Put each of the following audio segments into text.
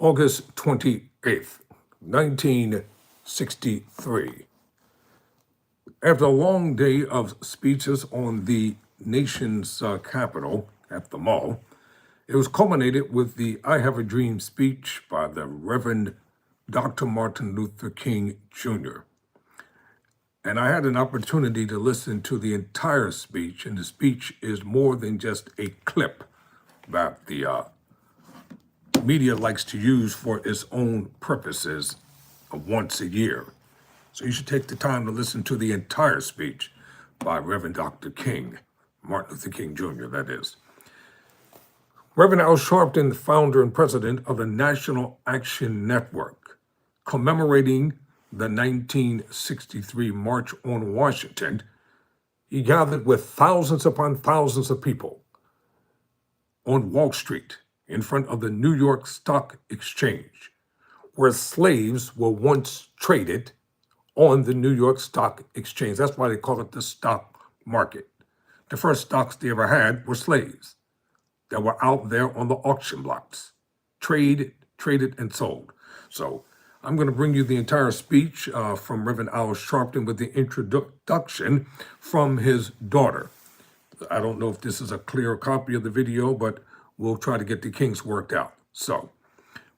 August 28th, 1963. After a long day of speeches on the nation's capital at the mall, it was culminated with the I Have a Dream speech by the Reverend Dr. Martin Luther King Jr. And I had an opportunity to listen to the entire speech, and the speech is more than just a clip that the media likes to use for its own purposes once a year. So you should take the time to listen to the entire speech by Reverend Dr. King, Martin Luther King Jr., that is. Reverend Al Sharpton, the founder and president of the National Action Network, commemorating the 1963 March on Washington, he gathered with thousands upon thousands of people on Wall Street in front of the New York Stock Exchange, where slaves were once traded on the New York Stock Exchange. That's why they call it the stock market. The first stocks they ever had were slaves that were out there on the auction blocks, traded and sold. So I'm going to bring you the entire speech from Reverend Al Sharpton with the introduction from his daughter. I don't know if this is a clear copy of the video, but we'll try to get the kinks worked out. So,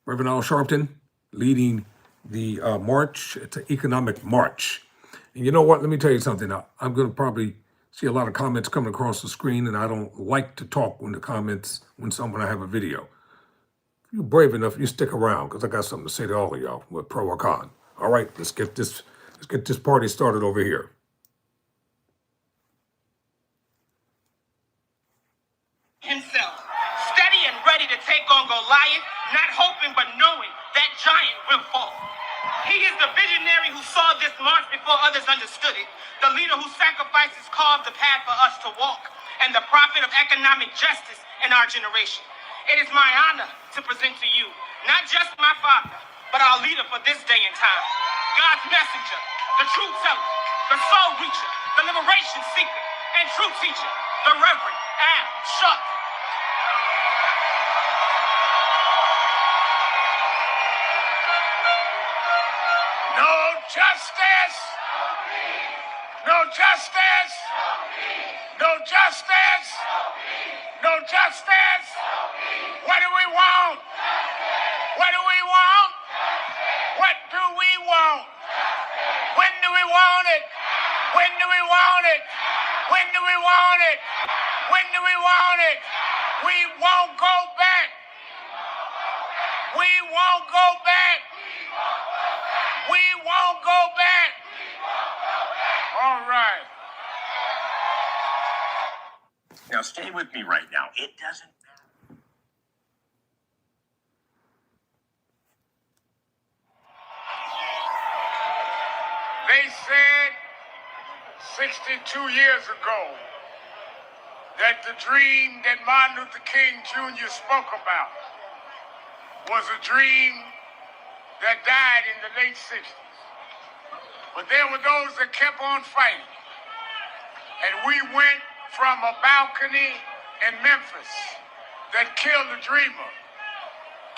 Reverend Al Sharpton leading the march. It's an economic march. And you know what? Let me tell you something. I'm going to probably see a lot of comments coming across the screen, and I don't like to talk when I have a video. If you're brave enough, you stick around, because I got something to say to all of y'all, with pro or con. All right, let's get this party started over here. Himself, steady and ready to take on Goliath, not hoping but knowing that giant will fall. He is the visionary who saw this march before others understood it, the leader whose sacrifices carved the path for us to walk, and the prophet of economic justice in our generation. It is my honor to present to you, not just my father, but our leader for this day and time, God's messenger, the truth teller, the soul reacher, the liberation seeker, and true teacher, the Reverend Al Sharpton. No justice! No justice! No justice! No justice! What do we want? What do we want? What do we want? When do we want it? When do we want it? When do we want it? When do we want it? We won't go back. We won't go back. We won't go back. All right. Now stay with me right now. It doesn't matter. They said 62 years ago that the dream that Martin Luther King Jr. spoke about was a dream that died in the late 60s. But there were those that kept on fighting. And we went from a balcony in Memphis that killed the dreamer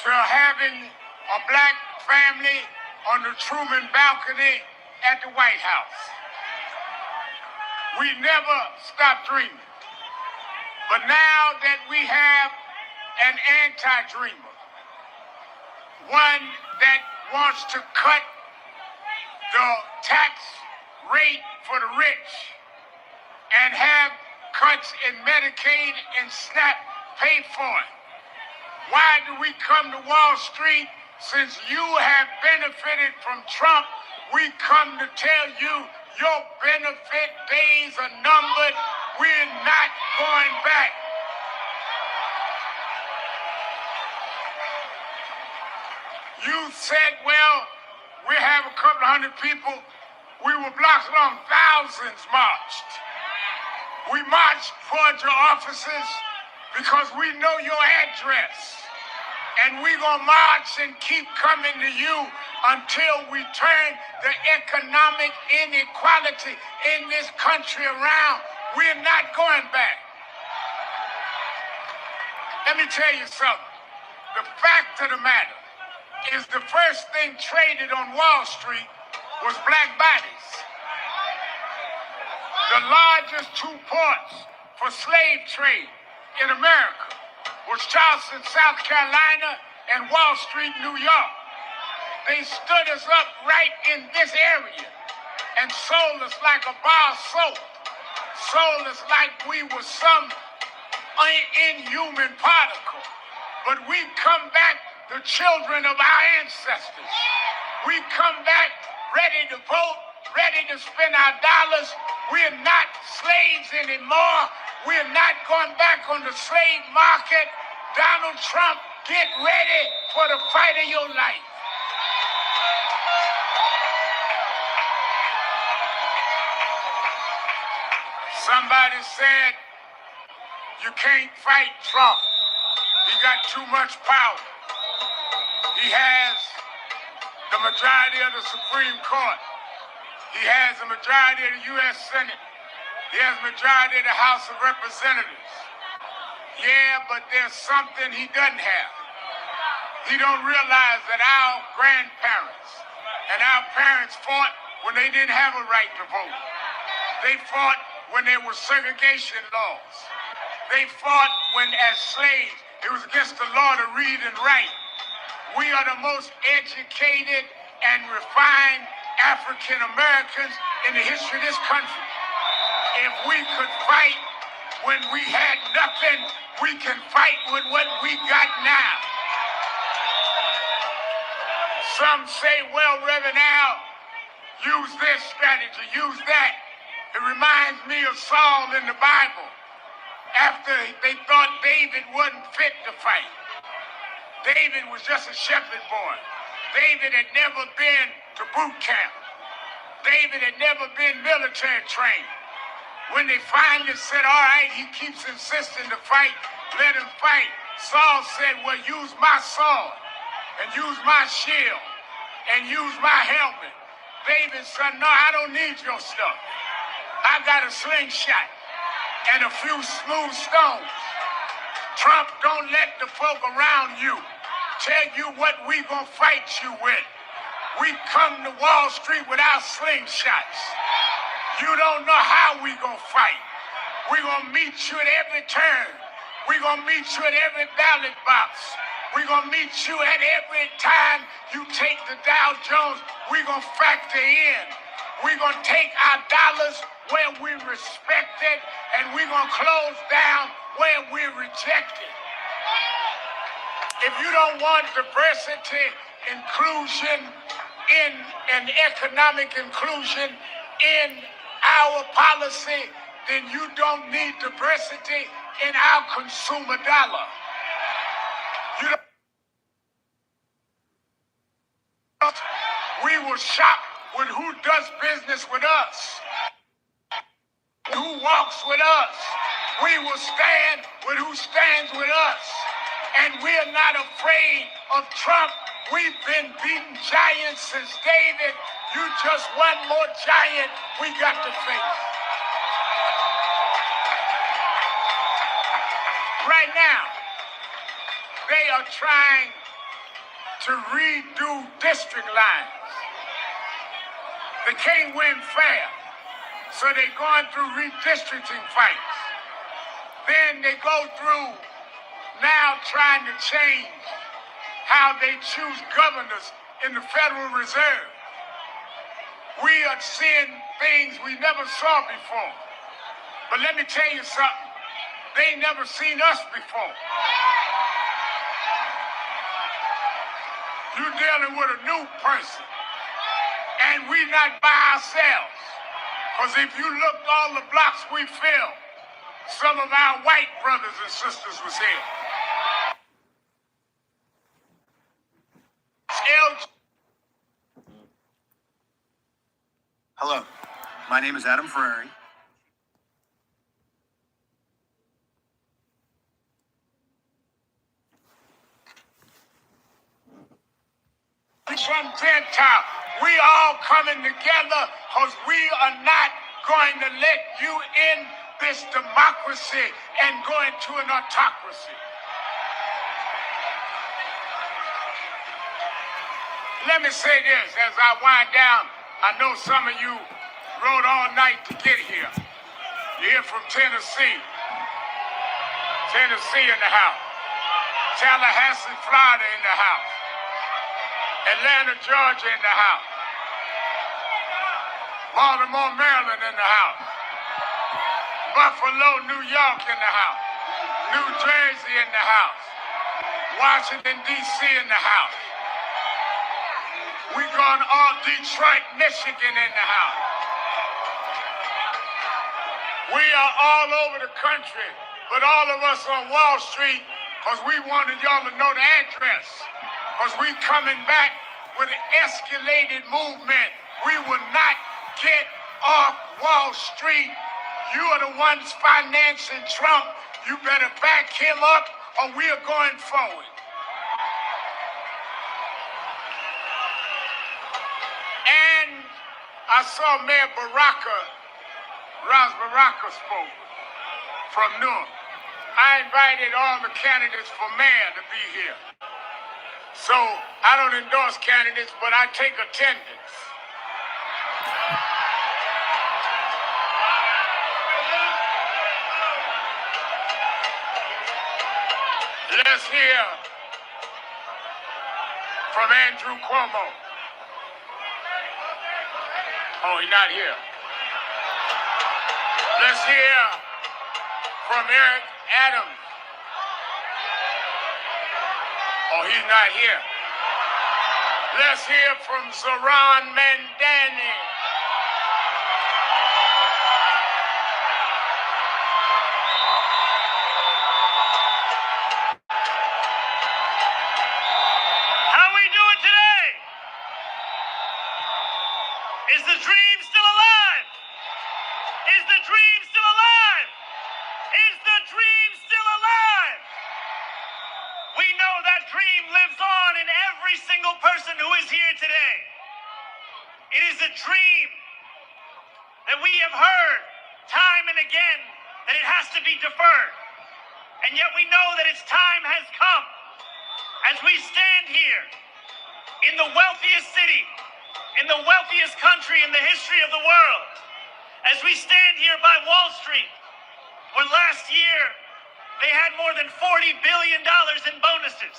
to having a black family on the Truman balcony at the White House. We never stopped dreaming. But now that we have an anti-dreamer, one that wants to cut the tax rate for the rich and have cuts in Medicaid and SNAP pay for it. Why do we come to Wall Street? Since you have benefited from Trump, we come to tell you your benefit days are numbered. We're not going back. You said, well, we have a couple of hundred people. We were blocks long, thousands marched. We marched towards your offices because we know your address. And we're going to march and keep coming to you until we turn the economic inequality in this country around. We're not going back. Let me tell you something. The fact of the matter, is the first thing traded on Wall Street was black bodies. The largest two ports for slave trade in America was Charleston, South Carolina, and Wall Street, New York. They stood us up right in this area and sold us like a bar of soap, sold us like we were some inhuman particle. But we come back the children of our ancestors. We come back ready to vote, ready to spend our dollars. We're not slaves anymore. We're not going back on the slave market. Donald Trump, get ready for the fight of your life. Somebody said you can't fight Trump. He got too much power. He has the majority of the Supreme Court. He has the majority of the U.S. Senate. He has the majority of the House of Representatives. Yeah, but there's something he doesn't have. He don't realize that our grandparents and our parents fought when they didn't have a right to vote. They fought when there were segregation laws. They fought when, as slaves, it was against the law to read and write. We are the most educated and refined African Americans in the history of this country. If we could fight when we had nothing, we can fight with what we got now. Some say, well, Reverend Al, use this strategy, use that. It reminds me of Saul in the Bible. After they thought David wasn't fit to fight. David was just a shepherd boy. David had never been to boot camp. David had never been military trained. When they finally said, all right, he keeps insisting to fight, let him fight. Saul said, well, use my sword and use my shield and use my helmet. David said, no, I don't need your stuff. I got a slingshot and a few smooth stones. Trump, don't let the folk around you tell you what we gonna fight you with. We come to Wall Street with our slingshots. You don't know how we gonna fight. We gonna meet you at every turn. We gonna meet you at every ballot box. We gonna meet you at every time you take the Dow Jones. We gonna factor in. We gonna take our dollars where we respect it, and we're going to close down where we're rejected. If you don't want diversity, inclusion, and economic inclusion in our policy, then you don't need diversity in our consumer dollar. You don't. We will shop with who does business with us. Who walks with us. We will stand with who stands with us. And we're not afraid of Trump. We've been beating giants since David. You just one more giant we got to face. Right now, they are trying to redo district lines. They can't win fair. So they're going through redistricting fights. Then they go through now trying to change how they choose governors in the Federal Reserve. We are seeing things we never saw before. But let me tell you something. They never seen us before. You're dealing with a new person. And we're not by ourselves. Because if you looked all the blocks we filled, some of our white brothers and sisters was here. Hello, my name is Adam Ferrari. From Gentile, we all coming together because we are not going to let you in this democracy and go into an autocracy. let me say this as I wind down. I know some of you rode all night to get here. You're here from Tennessee. Tennessee in the house. Tallahassee, Florida in the house. Atlanta, Georgia in the house. Baltimore, Maryland in the house. Buffalo, New York in the house. New Jersey in the house. Washington, D.C. in the house. We going all Detroit, Michigan in the house. We are all over the country, but all of us on Wall Street, because we wanted y'all to know the address. Because we coming back with an escalated movement. We will not get off Wall Street. You are the ones financing Trump. You better back him up or we are going forward. And I saw Mayor Ras Baraka spoke from Newark. I invited all the candidates for mayor to be here. So I don't endorse candidates, but I take attendance. Let's hear from Andrew Cuomo. Oh, he's not here. Let's hear from Eric Adams. Oh, he's not here. Let's hear from Zohran Mamdani. How we doing today? Is the dream still alive? Is the dream still alive? Is the dream still alive? We know that dream lives on in every single person who is here today. It is a dream that we have heard time and again that it has to be deferred. And yet we know that its time has come as we stand here in the wealthiest city, in the wealthiest country in the history of the world, as we stand here by Wall Street, where last year they had more than $40 billion in bonuses.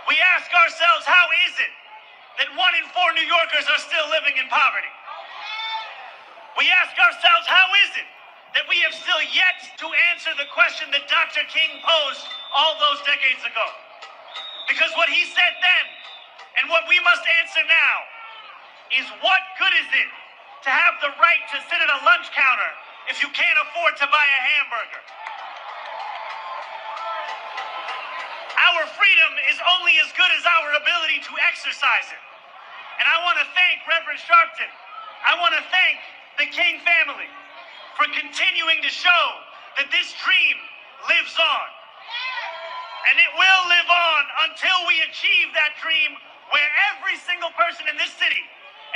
We ask ourselves, how is it that 1 in 4 New Yorkers are still living in poverty? We ask ourselves, how is it that we have still yet to answer the question that Dr. King posed all those decades ago? Because what he said then and what we must answer now is, what good is it to have the right to sit at a lunch counter if you can't afford to buy a hamburger? Our freedom is only as good as our ability to exercise it. And I want to thank Reverend Sharpton. I want to thank the King family for continuing to show that this dream lives on. And it will live on until we achieve that dream where every single person in this city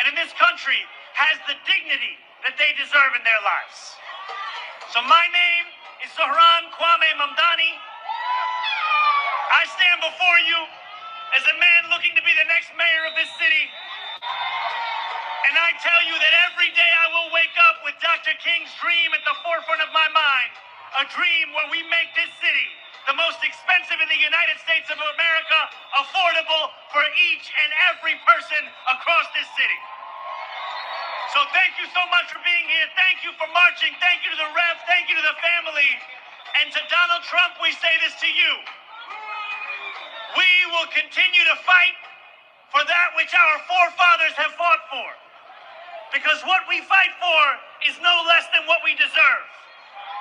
and in this country has the dignity that they deserve in their lives. So my name is Zohran Kwame Mamdani. I stand before you as a man looking to be the next mayor of this city. And I tell you that every day I will wake up with Dr. King's dream at the forefront of my mind. A dream where we make this city the most expensive in the United States of America, affordable for each and every person across this city. So thank you so much for being here. Thank you for marching. Thank you to the Rev. Thank you to the family. And to Donald Trump, we say this to you. We will continue to fight for that which our forefathers have fought for. Because what we fight for is no less than what we deserve.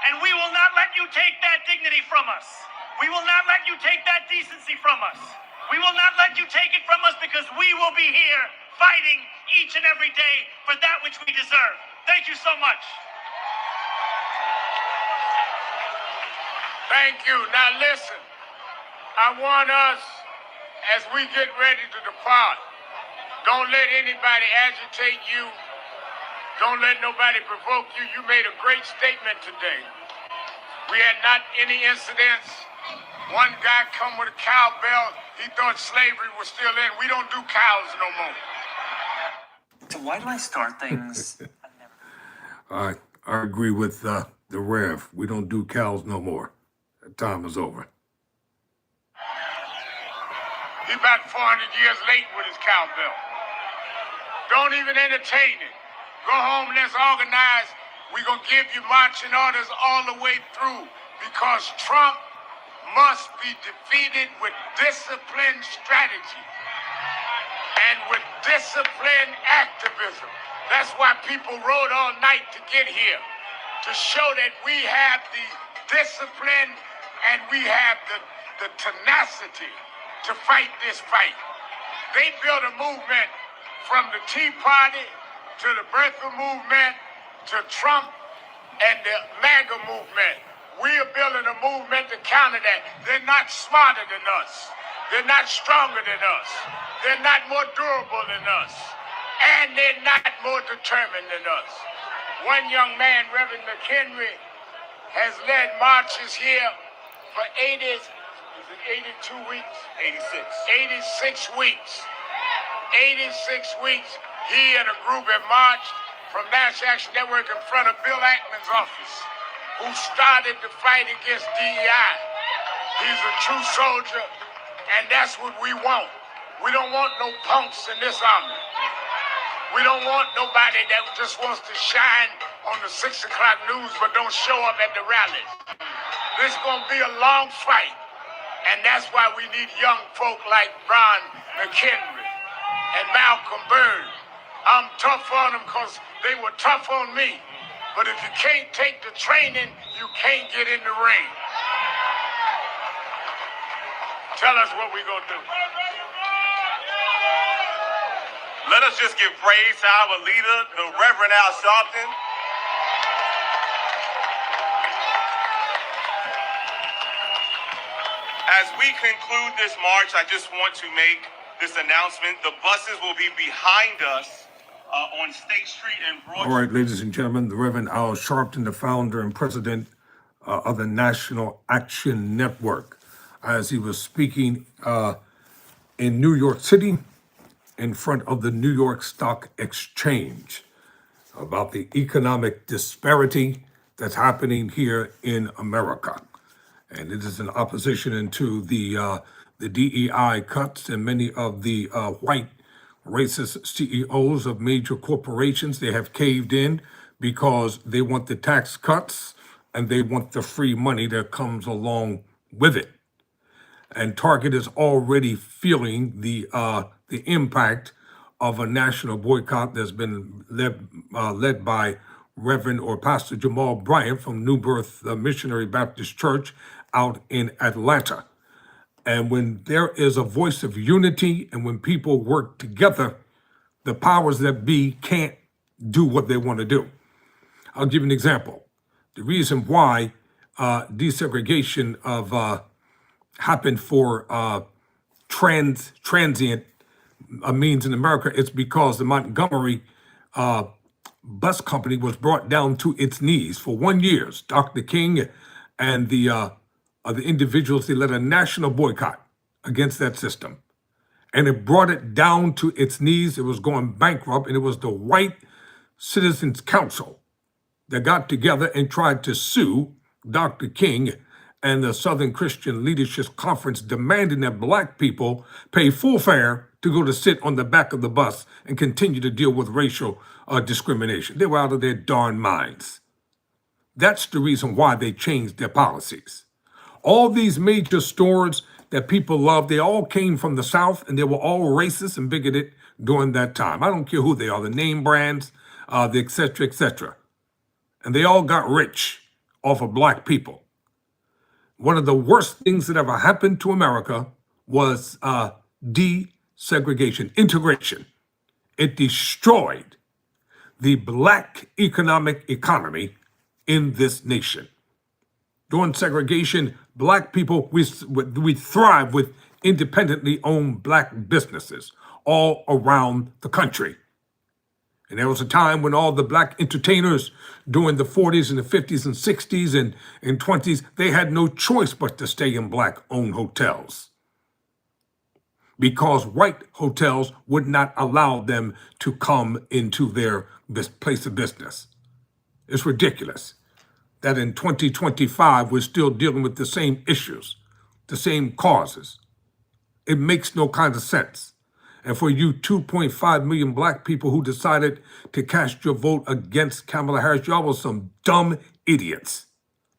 And we will not let you take that dignity from us. We will not let you take that decency from us. We will not let you take it from us, because we will be here fighting each and every day for that which we deserve. Thank you so much. Thank you. Now listen, I want us, as we get ready to depart, don't let anybody agitate you. Don't let nobody provoke you. You made a great statement today. We had not any incidents. One guy come with a cowbell. He thought slavery was still in. We don't do cows no more. So why do I start things? I agree with the Rev. We don't do cows no more. That time is over. He about 400 years late with his cowbell. Don't even entertain it. Go home, let's organize. We're going to give you marching orders all the way through because Trump must be defeated with disciplined strategy and with disciplined activism. That's why people rode all night to get here, to show that we have the discipline and we have the tenacity to fight this fight. They built a movement from the Tea Party to the birther movement to Trump and the MAGA movement. We are building a movement to counter that. They're not smarter than us. They're not stronger than us. They're not more durable than us. And they're not more determined than us. One young man, Reverend McHenry, has led marches here for 82 weeks? 86 weeks. 86 weeks. He and a group have marched from National Action Network in front of Bill Ackman's office, who started the fight against DEI. He's a true soldier, and that's what we want. We don't want no punks in this army. We don't want nobody that just wants to shine on the 6 o'clock news but don't show up at the rallies. This is going to be a long fight, and that's why we need young folk like Ron McHenry and Malcolm Byrd. I'm tough on them because they were tough on me. But if you can't take the training, you can't get in the ring. Tell us what we're going to do. Let us just give praise to our leader, the Reverend Al Sharpton. As we conclude this march, I just want to make this announcement. The buses will be behind us on State Street and Broad. All right, ladies and gentlemen, the Reverend Al Sharpton, the founder and president of the National Action Network, as he was speaking in New York City in front of the New York Stock Exchange about the economic disparity that's happening here in America. And it is in opposition to the DEI cuts and many of the white racist CEOs of major corporations. They have caved in because they want the tax cuts and they want the free money that comes along with it. And Target is already feeling the impact of a national boycott that's been led by Reverend or Pastor Jamal Bryant from New Birth Missionary Baptist Church out in Atlanta. And when there is a voice of unity and when people work together, the powers that be can't do what they want to do. I'll give you an example. The reason why desegregation of happened for transient means in America is because the Montgomery bus company was brought down to its knees for 1 year. Dr. King and the individuals, they led a national boycott against that system. And it brought it down to its knees. It was going bankrupt, and it was the White Citizens Council that got together and tried to sue Dr. King and the Southern Christian Leadership Conference, demanding that Black people pay full fare to go to sit on the back of the bus and continue to deal with racial discrimination. They were out of their darn minds. That's the reason why they changed their policies. All these major stores that people love, they all came from the South, and they were all racist and bigoted during that time. I don't care who they are, the name brands, the et cetera, et cetera. And they all got rich off of Black people. One of the worst things that ever happened to America was desegregation, integration. It destroyed the Black economy in this nation. During segregation, Black people, we thrive with independently owned Black businesses all around the country. And there was a time when all the black entertainers during the 40s and the 50s and 60s and 20s, they had no choice but to stay in black-owned hotels because white hotels would not allow them to come into their place of business. It's ridiculous that in 2025, we're still dealing with the same issues, the same causes. It makes no kind of sense. And for you 2.5 million black people who decided to cast your vote against Kamala Harris, y'all were some dumb idiots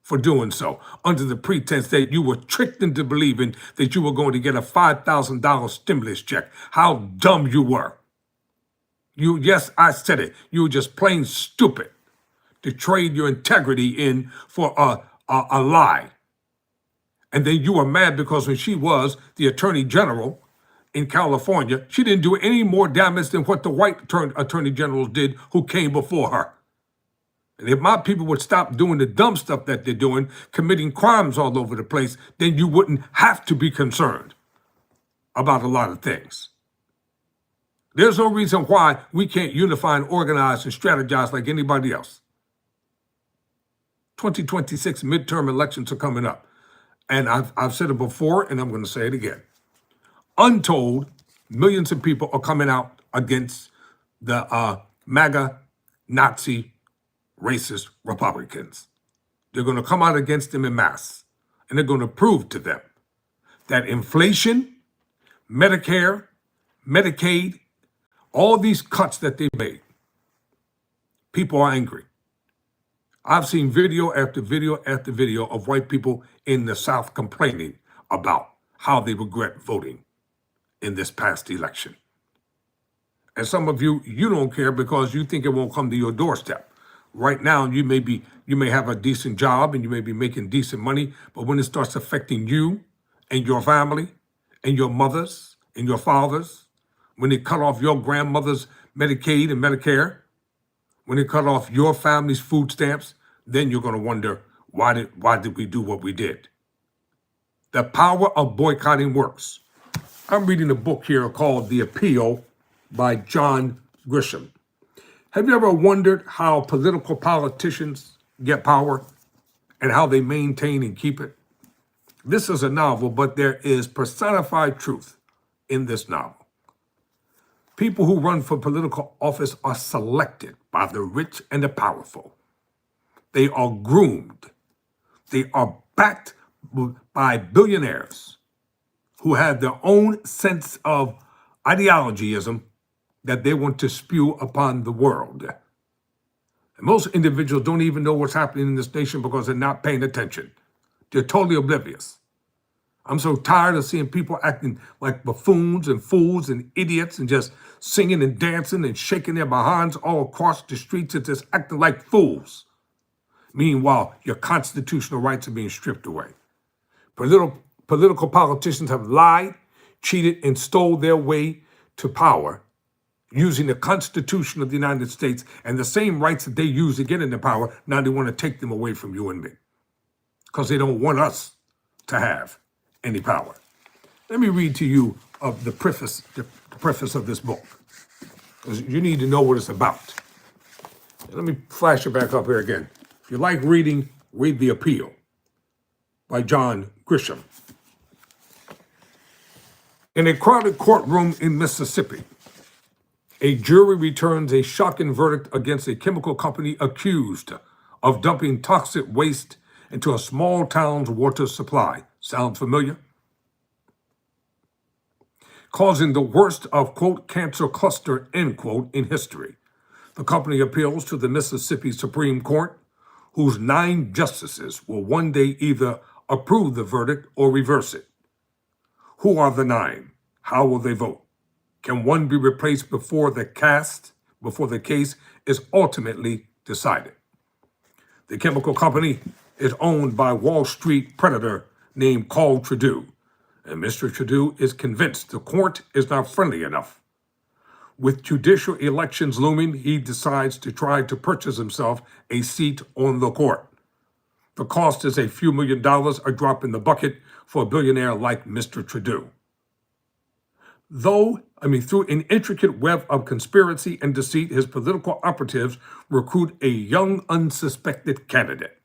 for doing so, under the pretense that you were tricked into believing that you were going to get a $5,000 stimulus check. How dumb you were. Yes, I said it. You were just plain stupid to trade your integrity in for a lie. And then you were mad because when she was the attorney general in California, she didn't do any more damage than what the white attorney generals did who came before her. And if my people would stop doing the dumb stuff that they're doing, committing crimes all over the place, then you wouldn't have to be concerned about a lot of things. There's no reason why we can't unify and organize and strategize like anybody else. 2026 midterm elections are coming up. And I've said it before, and I'm going to say it again. Untold millions of people are coming out against the MAGA, Nazi, racist Republicans. They're going to come out against them en masse. And they're going to prove to them that inflation, Medicare, Medicaid, all these cuts that they made, people are angry. I've seen video after video after video of white people in the South complaining about how they regret voting in this past election. And some of you don't care because you think it won't come to your doorstep. Right now, you may have a decent job and you may be making decent money, but when it starts affecting you and your family and your mothers and your fathers, when they cut off your grandmother's Medicaid and Medicare, when they cut off your family's food stamps, then you're going to wonder, why did we do what we did? The power of boycotting works. I'm reading a book here called The Appeal by John Grisham. Have you ever wondered how political politicians get power and how they maintain and keep it? This is a novel, but there is personified truth in this novel. People who run for political office are selected by the rich and the powerful. They are groomed. They are backed by billionaires who have their own sense of ideologyism that they want to spew upon the world. And most individuals don't even know what's happening in this nation because they're not paying attention. They're totally oblivious. I'm so tired of seeing people acting like buffoons and fools and idiots and just singing and dancing and shaking their behinds all across the streets and just acting like fools. Meanwhile, your constitutional rights are being stripped away. Political politicians have lied, cheated, and stole their way to power using the Constitution of the United States and the same rights that they use to get into power. Now they want to take them away from you and me because they don't want us to have any power. Let me read to you of the preface of this book, because you need to know what it's about. Let me flash it back up here again. If you like reading, read The Appeal by John Grisham. In a crowded courtroom in Mississippi, a jury returns a shocking verdict against a chemical company accused of dumping toxic waste into a small town's water supply. Sound familiar? Causing the worst of, quote, cancer cluster, end quote, in history. The company appeals to the Mississippi Supreme Court, whose 9 justices will one day either approve the verdict or reverse it. Who are the 9? How will they vote? Can one be replaced before the case is ultimately decided? The chemical company is owned by Wall Street predator named Carl Trudeau, and Mr. Trudeau is convinced the court is not friendly enough. With judicial elections looming, he decides to try to purchase himself a seat on the court. The cost is a few $1 million, a drop in the bucket for a billionaire like Mr. Trudeau. Through an intricate web of conspiracy and deceit, his political operatives recruit a young, unsuspected candidate.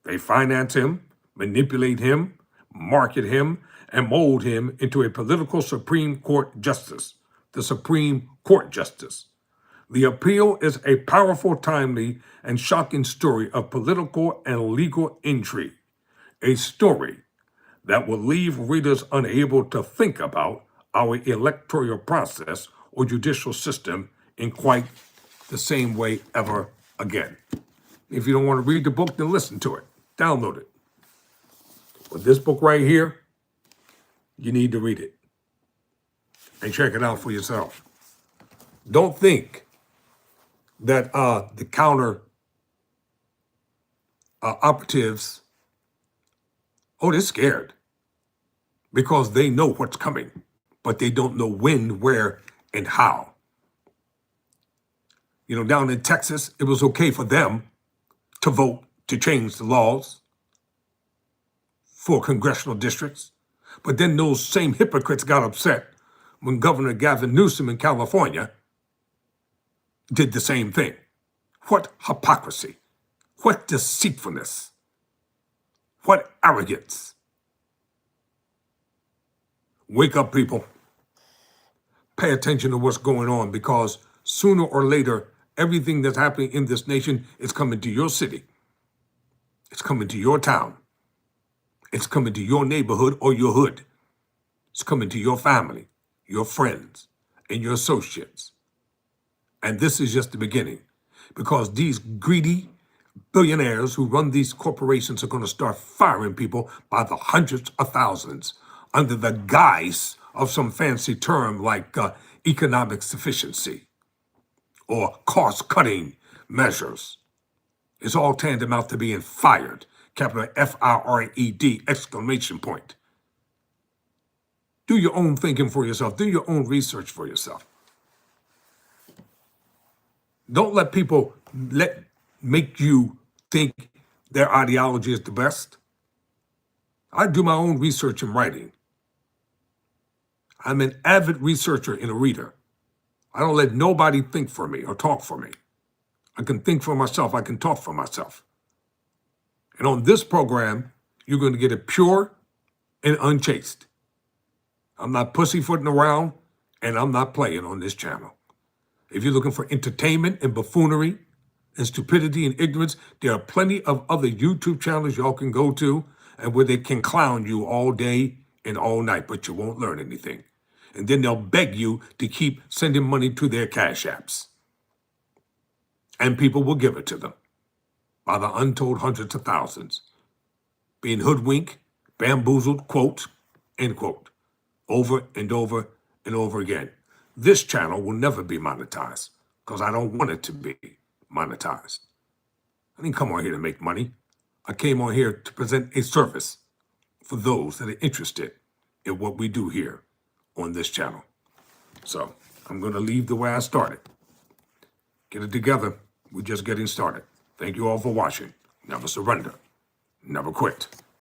They finance him, manipulate him, market him, and mold him into a political Supreme Court justice, the Supreme Court justice. The appeal is a powerful, timely, and shocking story of political and legal intrigue, a story that will leave readers unable to think about our electoral process or judicial system in quite the same way ever again. If you don't want to read the book, then listen to it. Download it. But this book right here, you need to read it and check it out for yourself. Don't think that the counter operatives, they're scared because they know what's coming, but they don't know when, where, and how. Down in Texas, it was okay for them to vote to change the laws for congressional districts. But then those same hypocrites got upset when Governor Gavin Newsom in California did the same thing. What hypocrisy, what deceitfulness, what arrogance. Wake up, people. Pay attention to what's going on, because sooner or later, everything that's happening in this nation is coming to your city. It's coming to your town. It's coming to your neighborhood or your hood. It's coming to your family, your friends, and your associates. And this is just the beginning, because these greedy billionaires who run these corporations are going to start firing people by the hundreds of thousands under the guise of some fancy term like economic sufficiency or cost-cutting measures. It's all tantamount to being fired. Capital F-I-R-E-D, exclamation point. Do your own thinking for yourself. Do your own research for yourself. Don't let people make you think their ideology is the best. I do my own research and writing. I'm an avid researcher and a reader. I don't let nobody think for me or talk for me. I can think for myself. I can talk for myself. And on this program, you're going to get it pure and unchaste. I'm not pussyfooting around, and I'm not playing on this channel. If you're looking for entertainment and buffoonery and stupidity and ignorance, there are plenty of other YouTube channels y'all can go to and where they can clown you all day and all night, but you won't learn anything. And then they'll beg you to keep sending money to their cash apps. And people will give it to them by the untold hundreds of thousands. Being hoodwinked, bamboozled, quote, end quote, over and over and over again. This channel will never be monetized because I don't want it to be monetized. I didn't come on here to make money. I came on here to present a service for those that are interested in what we do here on this channel. So I'm going to leave the way I started. Get it together. We're just getting started. Thank you all for watching. Never surrender. Never quit.